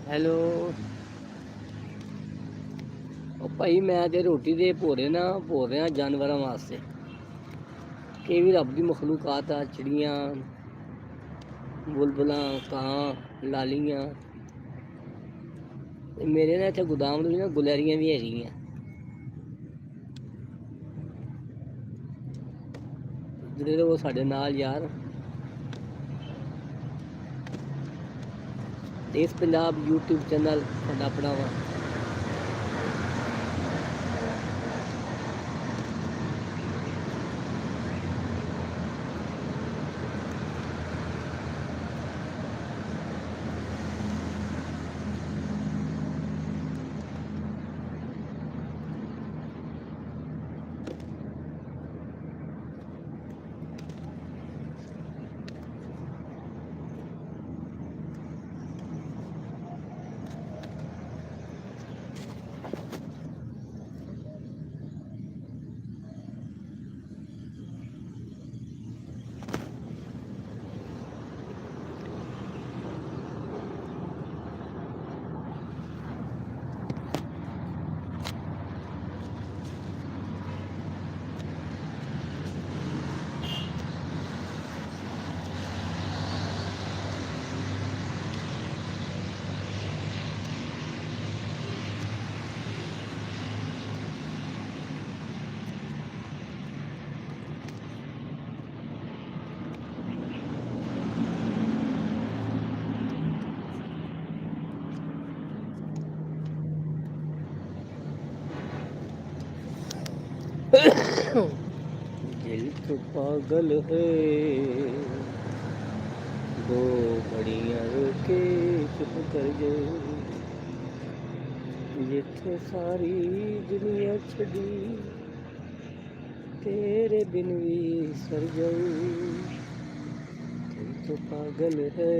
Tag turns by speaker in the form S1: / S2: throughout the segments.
S1: Hello. ਉਹ ਭਾਈ ਮੈਂ ਤੇ ਰੋਟੀ ਦੇ ਭੋਰ ਰਿਹਾ ਜਾਨਵਰਾਂ ਵਾਸਤੇ। ਇਹ ਵੀ ਰੱਬ ਦੀ ਮਖਲੂਕਾਤ ਆ, ਚਿੜੀਆਂ, ਬੁਲਬੁਲਾਂ, ਕਾਂ, ਲਾਲੀਆਂ। ਤੇ ਮੇਰੇ ਨਾਲ ਇੱਥੇ ਗੋਦਾਮ ਵਿੱਚ ਨਾ ਗੁਲੈਰੀਆਂ ਵੀ ਹੈਗੀਆਂ। ਜਿਹੜੇ ਉਹ ਸਾਡੇ ਨਾਲ ਯਾਰ ਦੇਸ਼ ਪੰਜਾਬ YouTube ਚੈਨਲ ਸਾਡਾ ਆਪਣਾ ਵਾ। दिल तो पागल है, दो घड़ियां रोके चुप कर जाओ, जिथे सारी दुनिया छड़ी तेरे बिन भी सर जाऊं। दिल तो पागल है,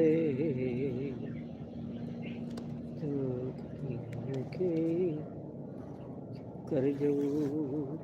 S1: दो घड़ियां रोके चुप कर जाओ।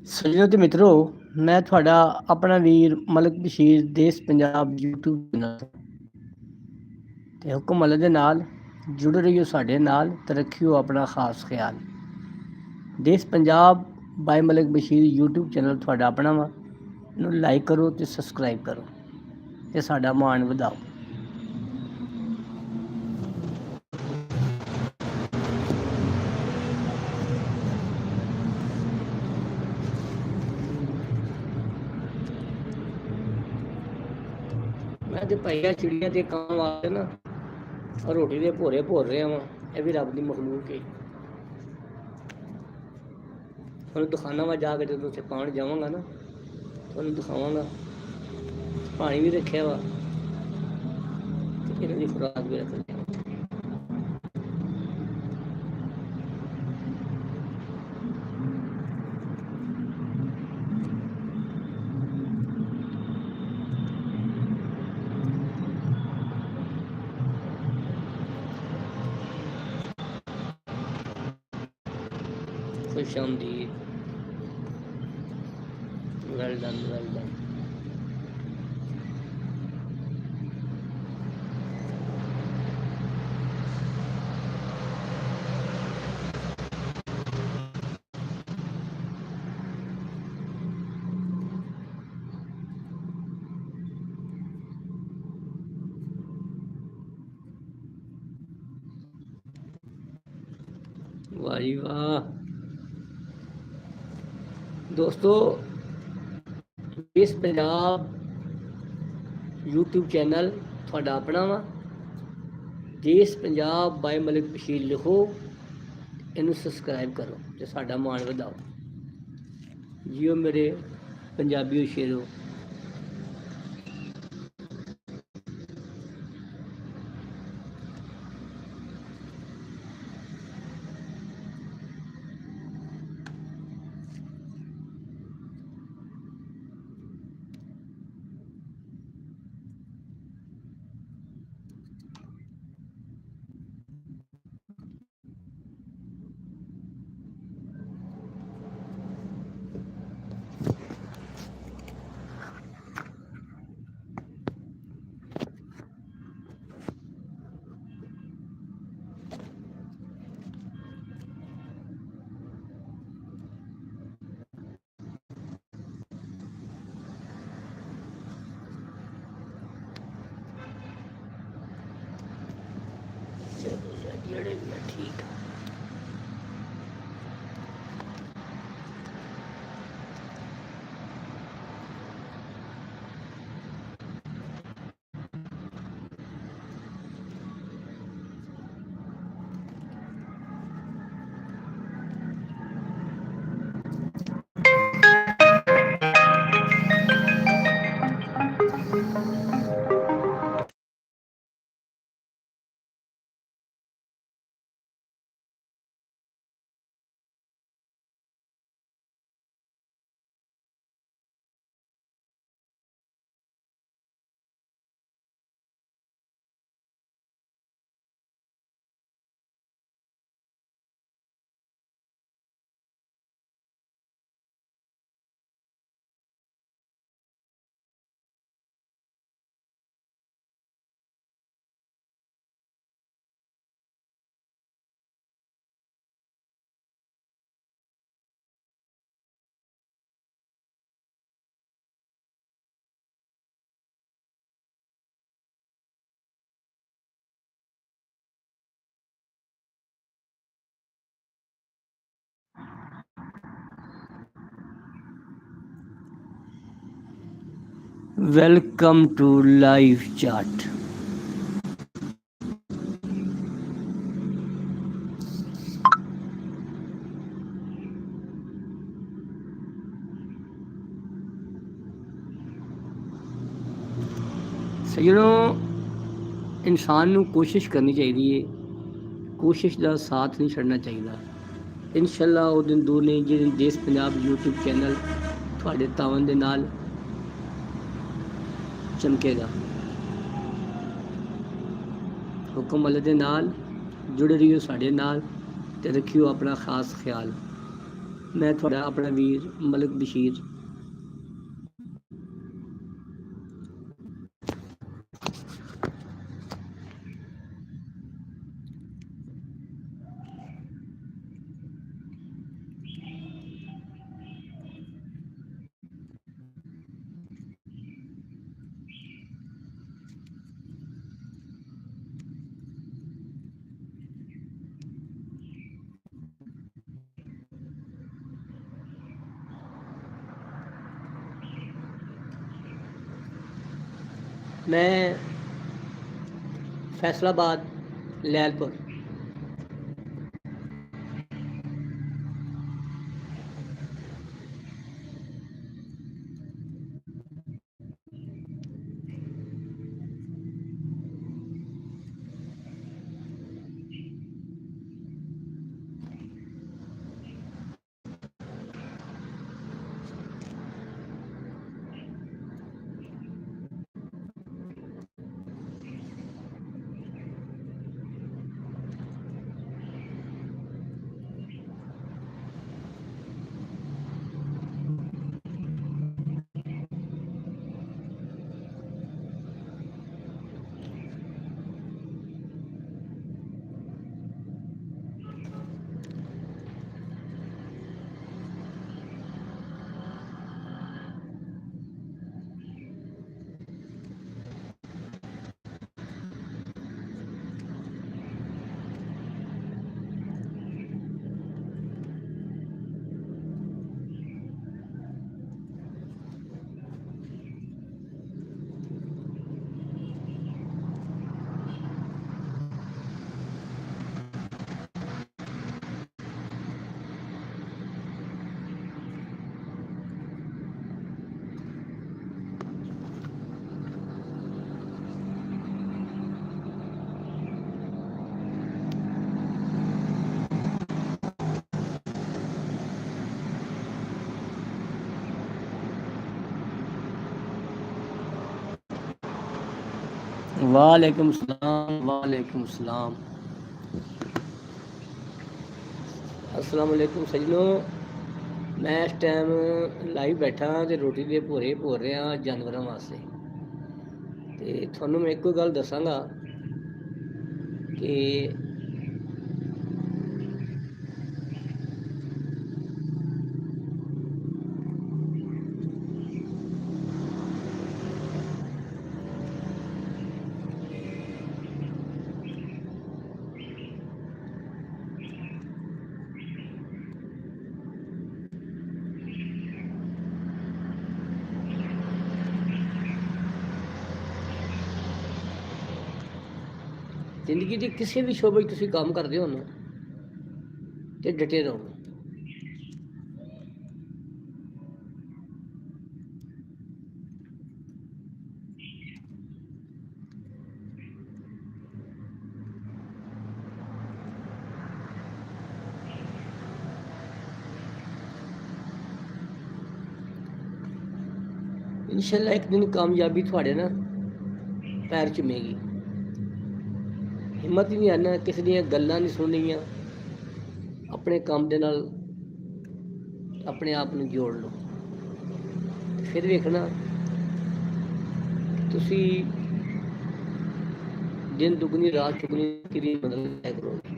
S1: ਸੱਜਣੋ ਤੇ ਮਿੱਤਰੋ, ਮੈਂ ਤੁਹਾਡਾ ਆਪਣਾ ਵੀਰ ਮਲਕ ਬਸ਼ੀਰ ਦੇਸ਼ ਪੰਜਾਬ YouTube ਚੈਨਲ ਤੇ ਹੁਕਮ ਅੱਲਾ ਦੇ ਨਾਲ ਜੁੜ ਰਹੀਓ ਸਾਡੇ ਨਾਲ ਤੇ ਰੱਖਿਓ ਆਪਣਾ ਖਾਸ ਖਿਆਲ। ਦੇਸ਼ ਪੰਜਾਬ ਬਾਈ ਮਲਕ ਬਸ਼ੀਰ YouTube ਚੈਨਲ ਤੁਹਾਡਾ ਆਪਣਾ ਵਾ, ਇਹਨੂੰ ਲਾਈਕ ਕਰੋ ਤੇ ਸਬਸਕ੍ਰਾਈਬ ਕਰੋ ਤੇ ਸਾਡਾ ਮਾਣ ਵਧਾਓ। ਮੈਂ ਤੇ ਭਾਈਆ ਚਿੜੀਆਂ ਦੇ ਕਾਂ ਵਾਸਤੇ ਨਾ ਰੋਟੀ ਦੇ ਭੋਰੇ ਭੋਰ ਰਿਹਾ ਵਾਂ। ਇਹ ਵੀ ਰੱਬ ਦੀ ਮਖਲੂਕ ਹੈ। ਤੁਹਾਨੂੰ ਦਿਖਾਣਾ ਵਾ ਜਾ ਕੇ, ਜਦੋਂ ਉੱਥੇ ਪਾਣ ਜਾਵਾਂਗਾ ਨਾ ਤੁਹਾਨੂੰ ਦਿਖਾਵਾਂਗਾ। ਪਾਣੀ ਵੀ ਰੱਖਿਆ ਵਾ ਤੇ ਇਹਨਾਂ ਦੀ ਖੁਰਾਕ ਵੀ ਰੱਖ ਲਿਆ। खुश आमदीद, वेल डन वेल डन। वाह जी वाह दोस्तों, देश पंजाब YouTube चैनल ਤੁਹਾਡਾ ਆਪਣਾ ਵਾ। ਦੇਸ਼ ਪੰਜਾਬ ਬਾਈ ਮਲਿਕ ਬਸ਼ੀਰ ਲਿਖੋ, ਇਹਨੂੰ ਸਬਸਕ੍ਰਾਈਬ ਕਰੋ ਤੇ ਸਾਡਾ ਮਾਣ ਵਧਾਓ। ਜੀਓ ਮੇਰੇ ਪੰਜਾਬੀਓ ਸ਼ੇਰੋ। ठीक है। Welcome to live chat. ਸੱਜਣੋ, ਇਨਸਾਨ ਨੂੰ ਕੋਸ਼ਿਸ਼ ਕਰਨੀ ਚਾਹੀਦੀ ਹੈ, ਕੋਸ਼ਿਸ਼ ਦਾ ਸਾਥ ਨਹੀਂ ਛੱਡਣਾ ਚਾਹੀਦਾ। ਇਨਸ਼ਾਅੱਲਾ ਉਹ ਦਿਨ ਦੂਰ ਨਹੀਂ ਜਿਸ ਦਿਨ ਦੇਸ਼ ਪੰਜਾਬ YouTube ਚੈਨਲ ਤੁਹਾਡੇ ਤਾਵਨ ਦੇ ਨਾਲ ਚਮਕੇਗਾ। ਹੁਕਮ ਅੱਲਾ ਦੇ ਨਾਲ ਜੁੜੇ ਰਹੀਓ ਸਾਡੇ ਨਾਲ ਤੇ ਰੱਖਿਓ ਆਪਣਾ ਖਾਸ ਖਿਆਲ। ਮੈਂ ਤੁਹਾਡਾ ਆਪਣਾ ਵੀਰ ਮਲਕ ਬਸ਼ੀਰ। मैं फैसलाबाद लैलपुर। वालेकुम सलाम, वालेकुम सलाम। अस्सलाम वालेकुम सजनों, मैं इस टाइम लाइव बैठा ते रोटी दे भोरे भोर रहा जानवरों वास्ते। ते थोनों मैं एक गल दसांगा कि ਜ਼ਿੰਦਗੀ ਦੇ ਕਿਸੇ ਵੀ ਸ਼ੋਬੇ 'ਚ ਤੁਸੀਂ ਕੰਮ ਕਰਦੇ ਹੋ ਨਾ ਤੇ ਡਟੇ ਰਹੋ। इंशाल्लाह एक दिन कामयाबी थोड़े ना पैर चुमेगी। हिम्मत ही नहीं आना, किसी दी गल्लां नहीं सुननियां, अपने काम दे नाल अपने आप ਨੂੰ ਜੋੜ ਲਓ। ਫਿਰ ਵੇਖਣਾ ਤੁਸੀਂ ਦਿਨ ਦੁਗਣੀ ਰਾਤ ਚੁਗਣੀ ਕਿਰੀ ਬਦਲ ਕਰੋਗੇ।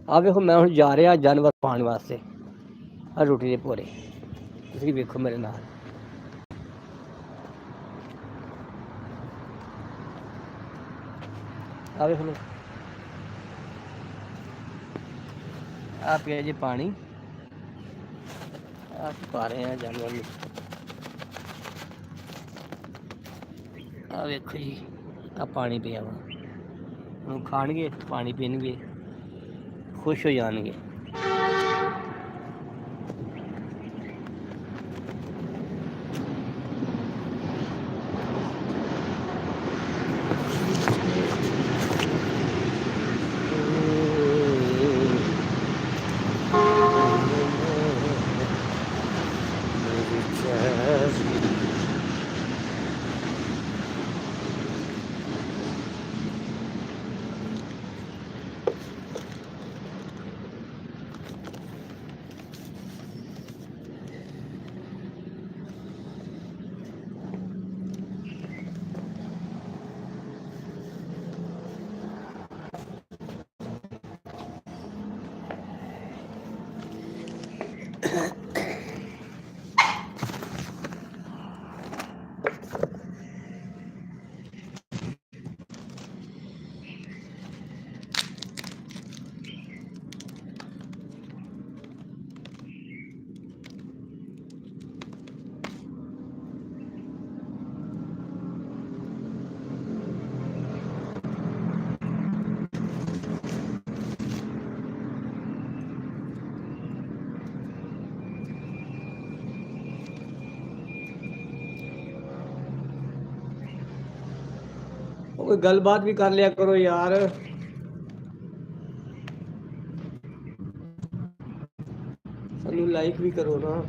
S1: ਆ ਵੇਖੋ ਮੈਂ ਹੁਣ ਜਾ ਰਿਹਾ ਜਾਨਵਰ ਪਾਉਣ ਵਾਸਤੇ ਆ ਰੋਟੀ ਦੇ ਭੋਰੇ। ਤੁਸੀਂ ਵੇਖੋ ਮੇਰੇ ਨਾਲ। ਆ ਵੇਖੋ ਆ ਪਿਆ ਜੀ ਪਾਣੀ, ਆ ਪਾ ਰਹੇ ਆ ਜਾਨਵਰ ਨੂੰ। ਆ ਵੇਖੋ ਜੀ ਆ ਪਾਣੀ ਪਿਆ ਵਾ। ਉਹਨੂੰ ਖਾਣਗੇ, ਪਾਣੀ ਪੀਣਗੇ, ਖੁਸ਼ ਹੋ ਜਾਣਗੇ। ਕੋਈ ਗੱਲਬਾਤ ਵੀ ਕਰ ਲਿਆ ਕਰੋ ਯਾਰ। ਸਾਨੂੰ ਲਾਈਕ ਵੀ ਕਰੋ ਨਾ।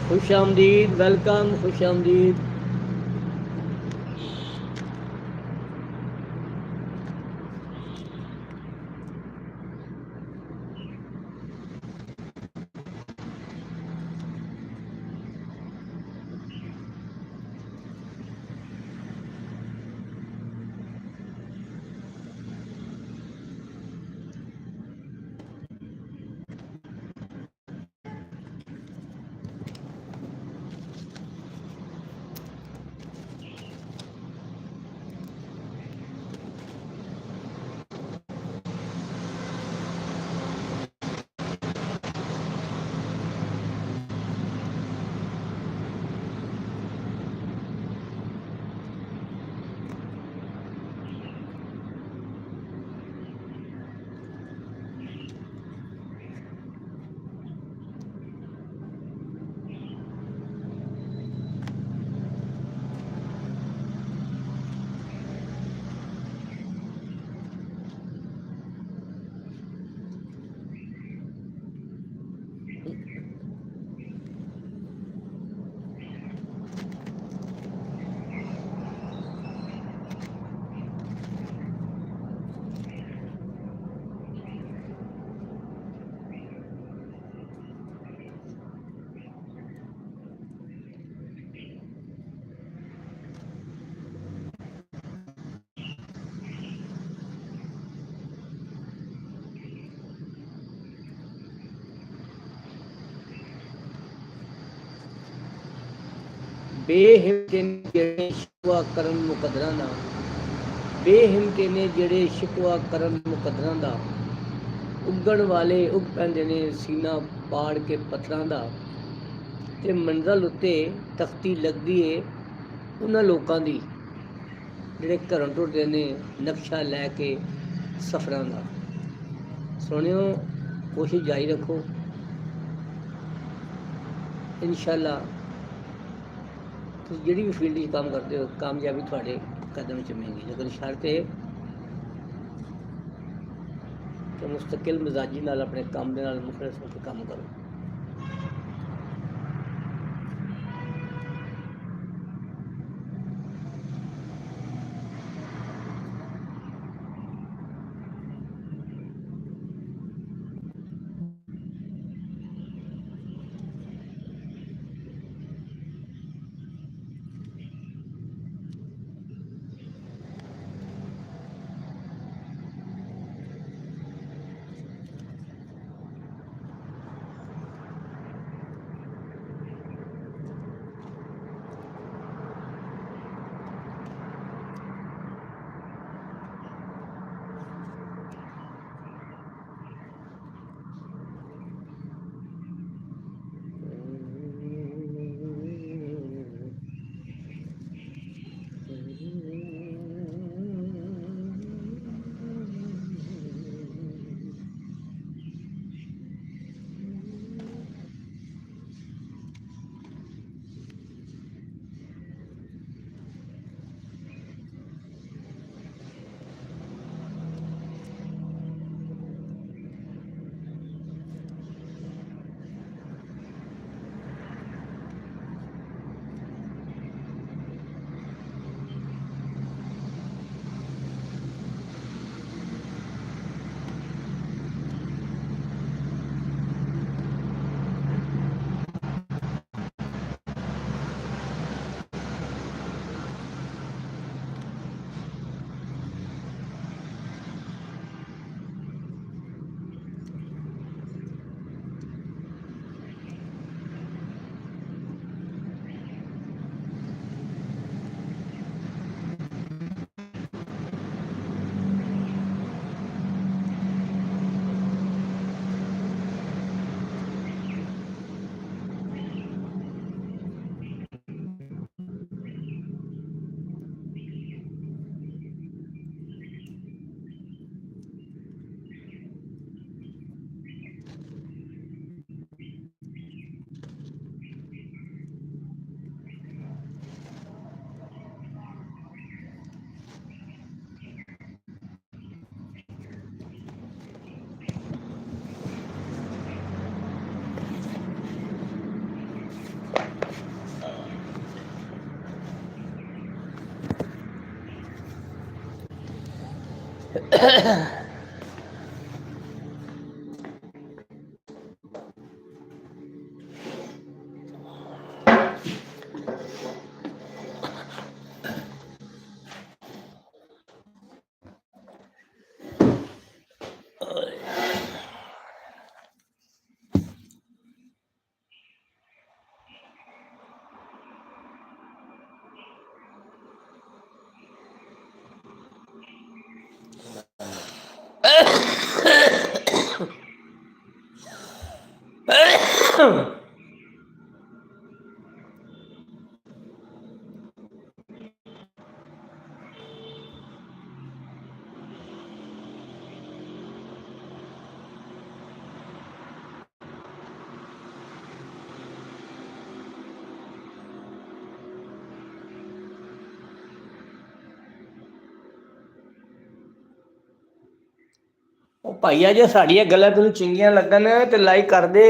S1: खुश आमदीद, वेलकम, खुश आमदीद। ਬੇਹਿੰਮਤੇ ਨੇ ਜਿਹੜੇ ਸ਼ਿਕਵਾ ਕਰਨ ਮੁਕੱਦਰਾਂ ਦਾ, ਬੇਹਿੰਮਤੇ ਨੇ ਜਿਹੜੇ ਸ਼ਿਕਵਾ ਕਰਨ ਮੁਕੱਦਰਾਂ ਦਾ, ਉੱਗਣ ਵਾਲੇ ਉੱਗ ਪੈਂਦੇ ਨੇ ਸੀਨਾ ਪਾੜ ਕੇ ਪੱਥਰਾਂ ਦਾ, ਤੇ ਮੰਜ਼ਲ ਉੱਤੇ ਤਖਤੀ ਲੱਗਦੀ ਏ ਉਹਨਾਂ ਲੋਕਾਂ ਦੀ ਜਿਹੜੇ ਘਰੋਂ ਟੁੱਟਦੇ ਨੇ ਨਕਸ਼ਾ ਲੈ ਕੇ ਸਫ਼ਰਾਂ ਦਾ। ਸੁਣਿਓ, ਕੋਸ਼ਿਸ਼ ਜਾਰੀ ਰੱਖੋ, ਇਨਸ਼ਾਅੱਲਾ ਤੁਸੀਂ ਜਿਹੜੀ ਵੀ ਫੀਲਡ 'ਚ ਕੰਮ ਕਰਦੇ ਹੋ ਕਾਮਯਾਬੀ ਤੁਹਾਡੇ ਕਦਮ ਚੁੰਮੇਗੀ, ਲੇਕਿਨ ਸ਼ਰਤ ਇਹ ਕਿ ਮੁਸਤਕਿਲ ਮਿਜ਼ਾਜੀ ਨਾਲ ਆਪਣੇ ਕੰਮ ਦੇ ਨਾਲ ਮੁਖਲਿਸ ਹੋ ਕੇ ਕੰਮ ਕਰੋ। ਉਹ ਭਾਈਆ ਜੇ ਸਾਡੀਆਂ ਗੱਲਾਂ ਤੈਨੂੰ ਚੰਗੀਆਂ ਲੱਗਣ ਤੇ ਲਾਈਕ ਕਰ ਦੇ।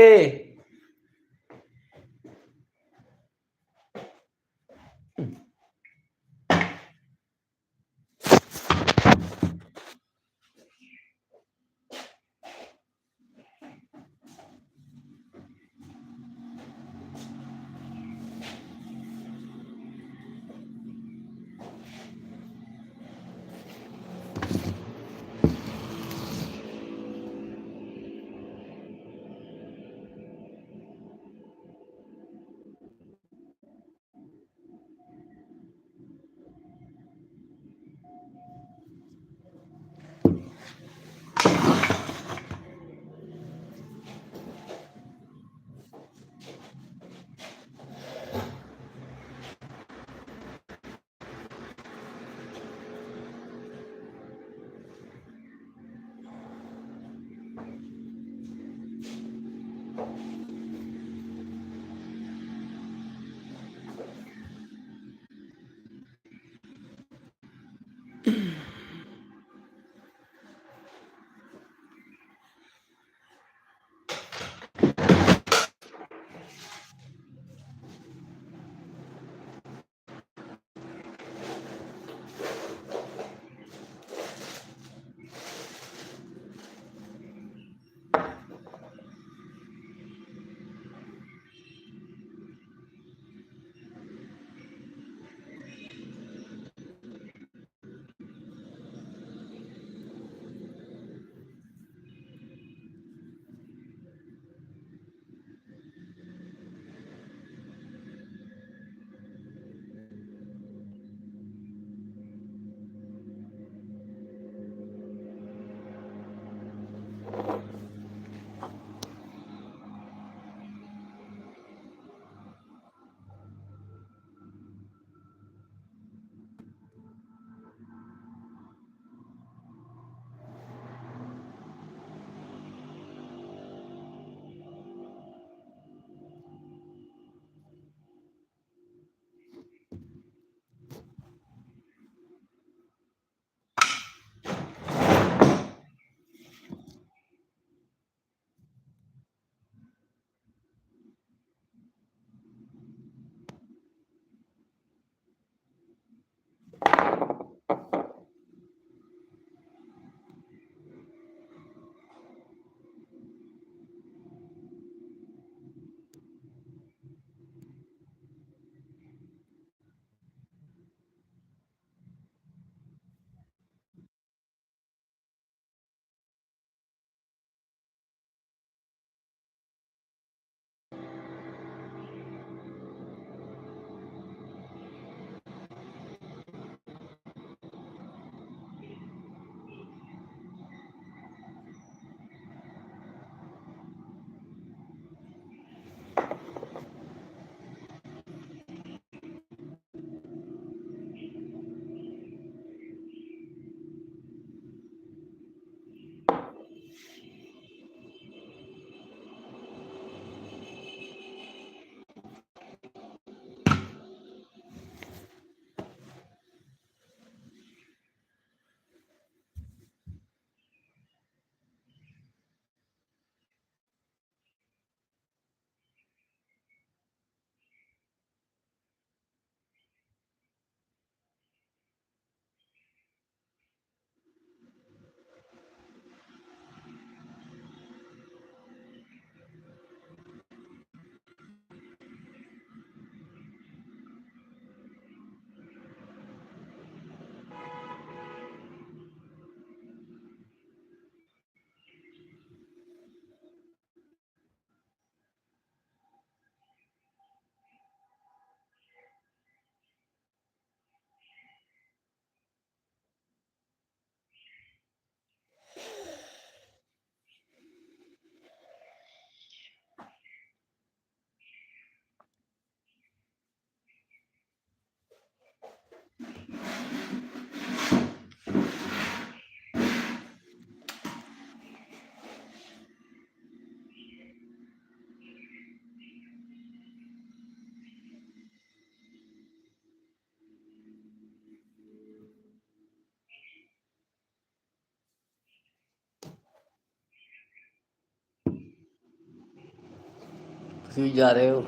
S1: ਤੁਸੀਂ ਵੀ ਜਾ ਰਹੇ ਹੋ?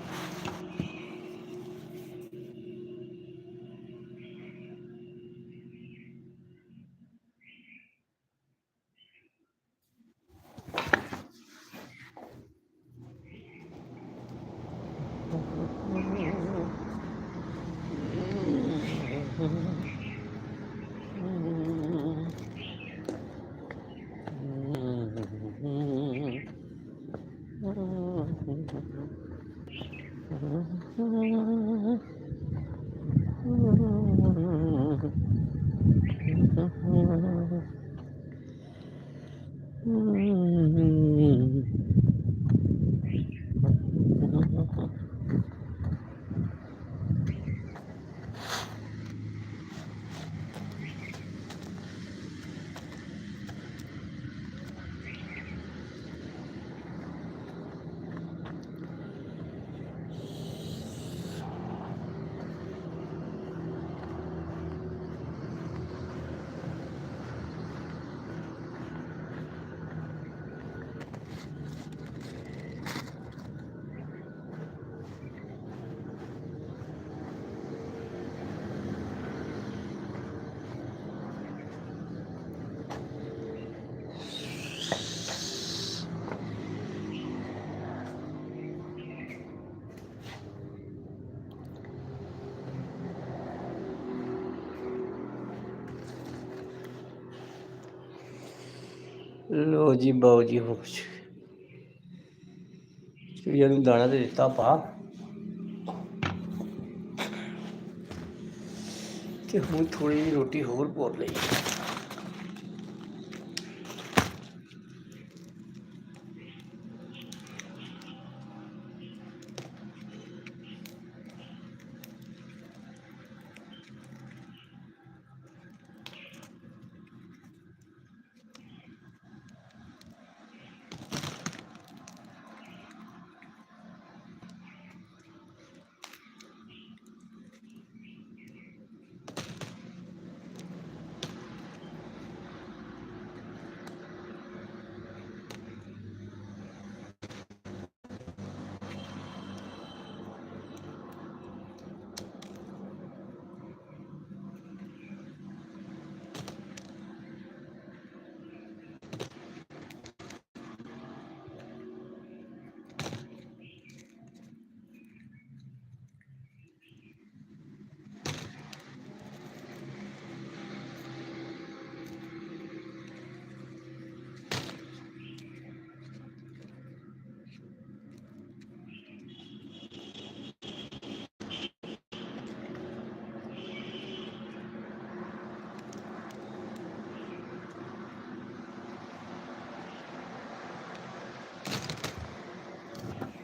S1: ਲੋ ਜੀ ਬਾਊ ਜੀ ਹੋ ਚਿੜੀਆਂ ਨੂੰ ਦਾਣਾ ਤੇ ਦਿੱਤਾ ਪਾ ਤੇ ਹੁਣ ਥੋੜੀ ਜਿਹੀ ਰੋਟੀ ਹੋਰ ਭੋਰ ਲਈ।